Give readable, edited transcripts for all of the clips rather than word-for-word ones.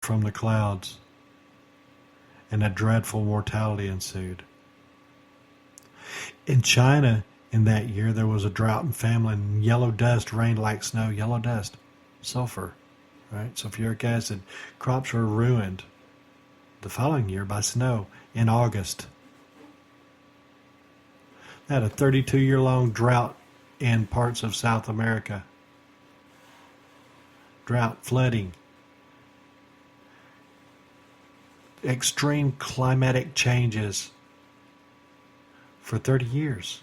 from the clouds, and a dreadful mortality ensued. In China, in that year, there was a drought and famine, and yellow dust rained like snow. Yellow dust, sulfur, right? Sulfuric acid. Crops were ruined the following year by snow in August. They had a 32-year-long drought in parts of South America. Drought, flooding, extreme climatic changes for 30 years.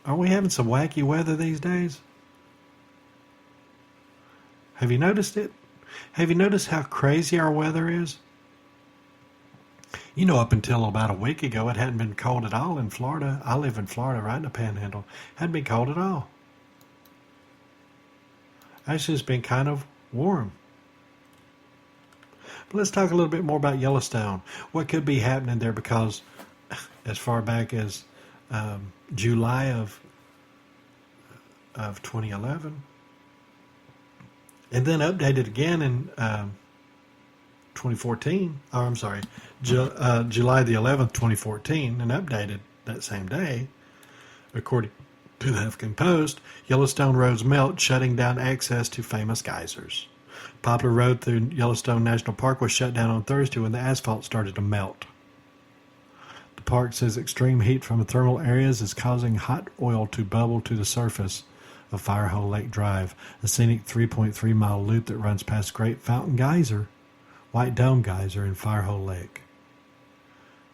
Aren't we having some wacky weather these days? Have you noticed it? Have you noticed how crazy our weather is? You know, up until about a week ago, it hadn't been cold at all in Florida. I live in Florida, right in the Panhandle. Hadn't been cold at all. Actually, it's been kind of warm. But let's talk a little bit more about Yellowstone. What could be happening there? Because as far back as July of 2011, and then updated again in 2014. Oh, I'm sorry, July the 11th, 2014, and updated that same day. According to the Huffington Post, Yellowstone roads melt, shutting down access to famous geysers. Popular road through Yellowstone National Park was shut down on Thursday when the asphalt started to melt. The park says extreme heat from the thermal areas is causing hot oil to bubble to the surface of Firehole Lake Drive, a scenic 3.3-mile loop that runs past Great Fountain Geyser, White Dome Geyser, and Firehole Lake.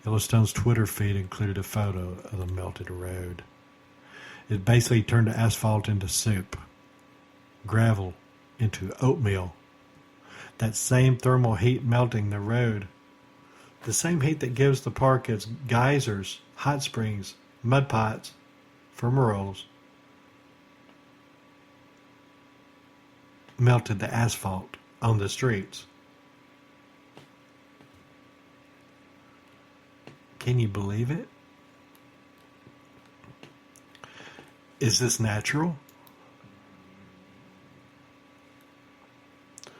Yellowstone's Twitter feed included a photo of the melted road. It basically turned the asphalt into soup, gravel into oatmeal. That same thermal heat melting the road, the same heat that gives the park its geysers, hot springs, mud pots, fumaroles, melted the asphalt on the streets. Can you believe it? Is this natural?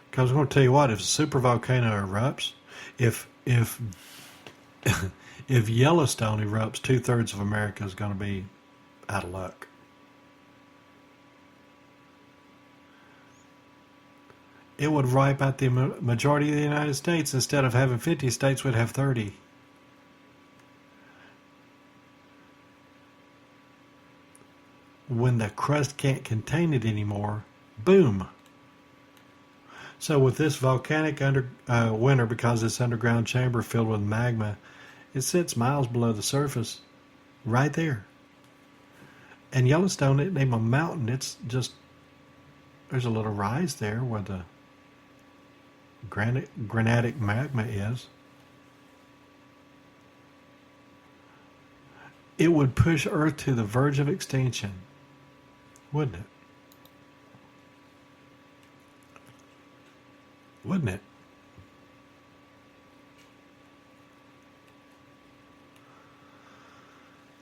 Because I'm going to tell you what, if a supervolcano erupts, if if Yellowstone erupts, 2/3 of America is going to be out of luck. It would wipe out the majority of the United States. Instead of having 50 states, we'd have 30. When the crust can't contain it anymore, boom. So with this volcanic winter, because this underground chamber filled with magma, it sits miles below the surface, right there. And Yellowstone, it named a mountain. It's just, there's a little rise there where the granitic magma is. It would push Earth to the verge of extinction, wouldn't it? Wouldn't it?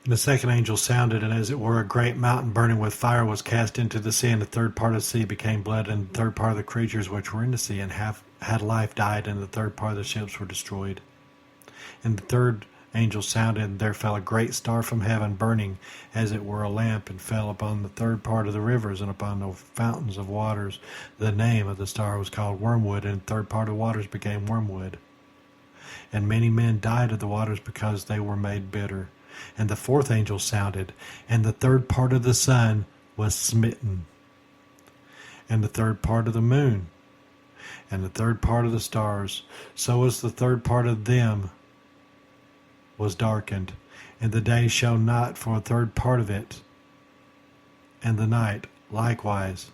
And the second angel sounded, and as it were, a great mountain burning with fire was cast into the sea, and the third part of the sea became blood, and the third part of the creatures which were in the sea and had life died, and the third part of the ships were destroyed. And the third angel sounded, and there fell a great star from heaven, burning as it were a lamp, and fell upon the third part of the rivers and upon the fountains of waters. The name of the star was called Wormwood, and the third part of the waters became wormwood. And many men died of the waters because they were made bitter. And the fourth angel sounded, and the third part of the sun was smitten, and the third part of the moon, and the third part of the stars. So was the third part of them was darkened, and the day shone not for a third part of it, and the night likewise.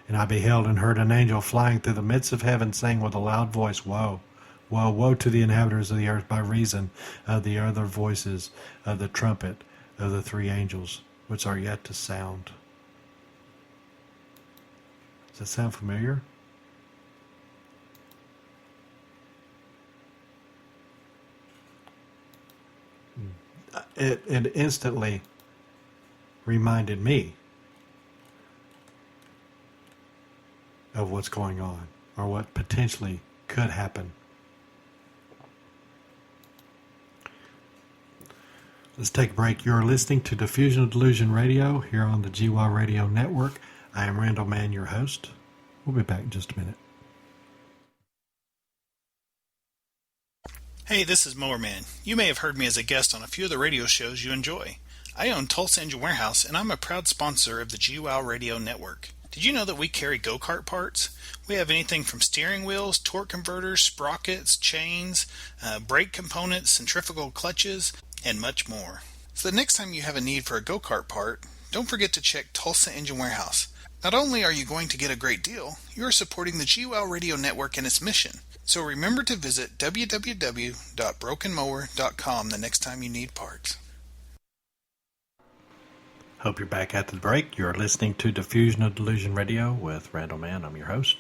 And I beheld and heard an angel flying through the midst of heaven, saying with a loud voice, Woe! Woe, woe to the inhabitants of the earth by reason of the other voices of the trumpet of the three angels, which are yet to sound. Does that sound familiar? It instantly reminded me of what's going on or what potentially could happen. Let's take a break. You're listening to Diffusion Delusion Radio here on the GY Radio Network. I am Randall Mann, your host. We'll be back in just a minute. Hey, this is Mower Man. You may have heard me as a guest on a few of the radio shows you enjoy. I own Tulsa Engine Warehouse, and I'm a proud sponsor of the GY Radio Network. Did you know that we carry go-kart parts? We have anything from steering wheels, torque converters, sprockets, chains, brake components, centrifugal clutches, and much more. So the next time you have a need for a go-kart part, don't forget to check Tulsa Engine Warehouse. Not only are you going to get a great deal, you are supporting the GY Radio Network and its mission. So remember to visit www.brokenmower.com the next time you need parts. Hope you're back after the break. You're listening to Diffusion of Delusion Radio with Randall Mann. I'm your host.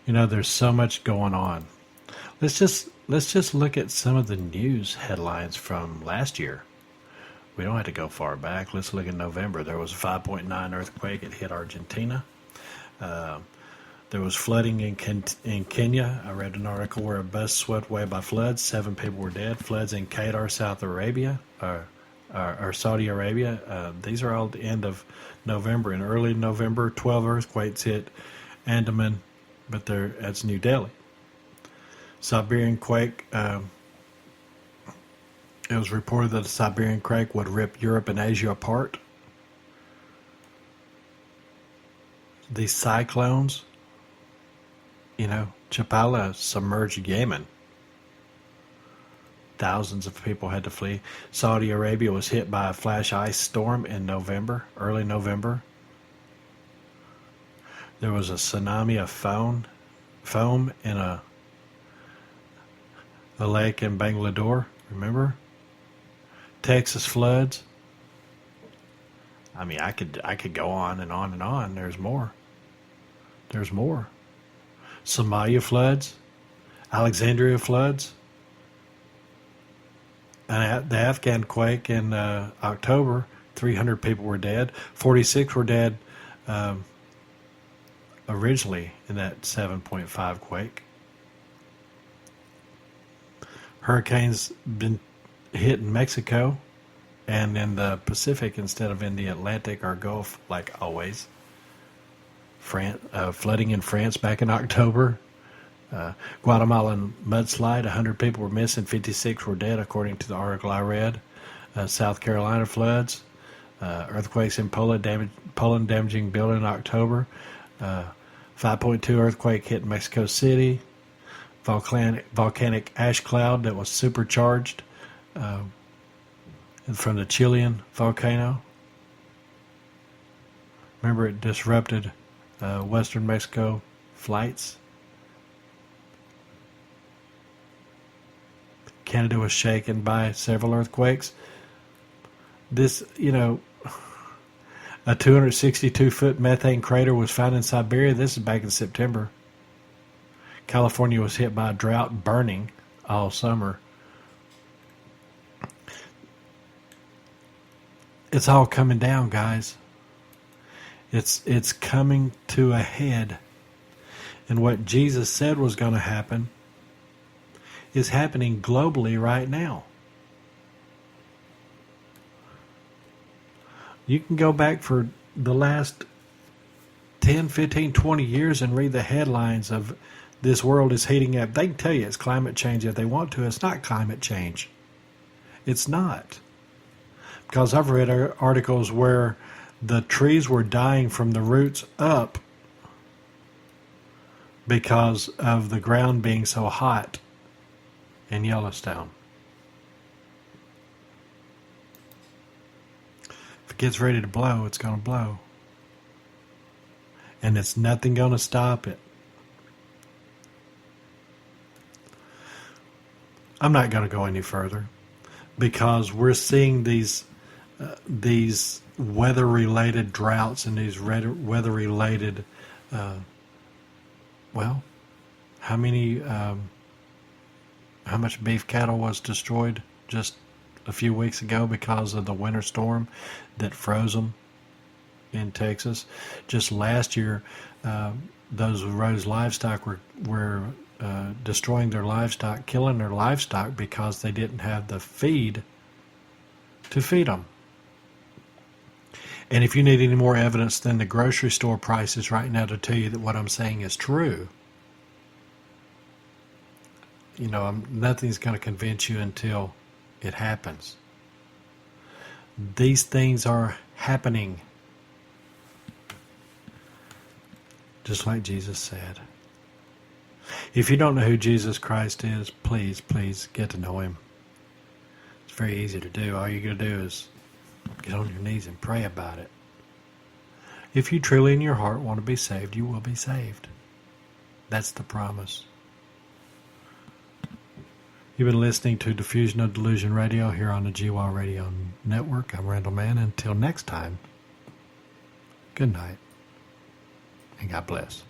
You know, there's so much going on. Let's just look at some of the news headlines from last year. We don't have to go far back. Let's look at November. There was a 5.9 earthquake. It hit Argentina. There was flooding in Kenya. I read an article where a bus swept away by floods. 7 people were dead. Floods in Qatar, Saudi Arabia. These are all at the end of November. In early November, 12 earthquakes hit Andaman, but that's New Delhi. Siberian quake. It was reported that a Siberian quake would rip Europe and Asia apart. These cyclones, Chapala submerged Yemen. Thousands of people had to flee. Saudi Arabia was hit by a flash ice storm in early November. There was a tsunami of foam in a lake in Bangalore, remember? Texas floods. I mean, I could go on and on and on. There's more. Somalia floods, Alexandria floods, and the Afghan quake in October. 300 people were dead. 46 were dead originally in that 7.5 quake. Hurricanes been hit in Mexico and in the Pacific instead of in the Atlantic or Gulf, like always. Flooding in France back in October. Guatemalan mudslide, 100 people were missing, 56 were dead, according to the article I read. South Carolina floods. Earthquakes in Poland damaging building in October. 5.2 earthquake hit Mexico City. Volcanic ash cloud that was supercharged from the Chilean volcano. Remember, it disrupted Western Mexico flights. Canada was shaken by several earthquakes. This, a 262-foot methane crater was found in Siberia. This is back in September. California was hit by a drought, burning all summer. It's all coming down, guys. It's coming to a head. And what Jesus said was going to happen is happening globally right now. You can go back for the last 10, 15, 20 years and read the headlines of this world is heating up. They can tell you it's climate change if they want to. It's not climate change. It's not. Because I've read articles where the trees were dying from the roots up because of the ground being so hot in Yellowstone. If it gets ready to blow, it's going to blow. And it's nothing going to stop it. I'm not going to go any further because we're seeing these weather-related droughts and these weather-related, how much beef cattle was destroyed just a few weeks ago because of the winter storm that froze them in Texas. Just last year, those livestock were destroying their livestock, killing their livestock because they didn't have the feed to feed them. And if you need any more evidence than the grocery store prices right now to tell you that what I'm saying is true, nothing's going to convince you until it happens. These things are happening. Just like Jesus said. If you don't know who Jesus Christ is, please get to know him. It's very easy to do. All you got to do is get on your knees and pray about it. If you truly in your heart want to be saved, you will be saved. That's the promise. You've been listening to Diffusion of Delusion Radio here on the GWAL Radio Network. I'm Randall Mann. Until next time, good night and God bless.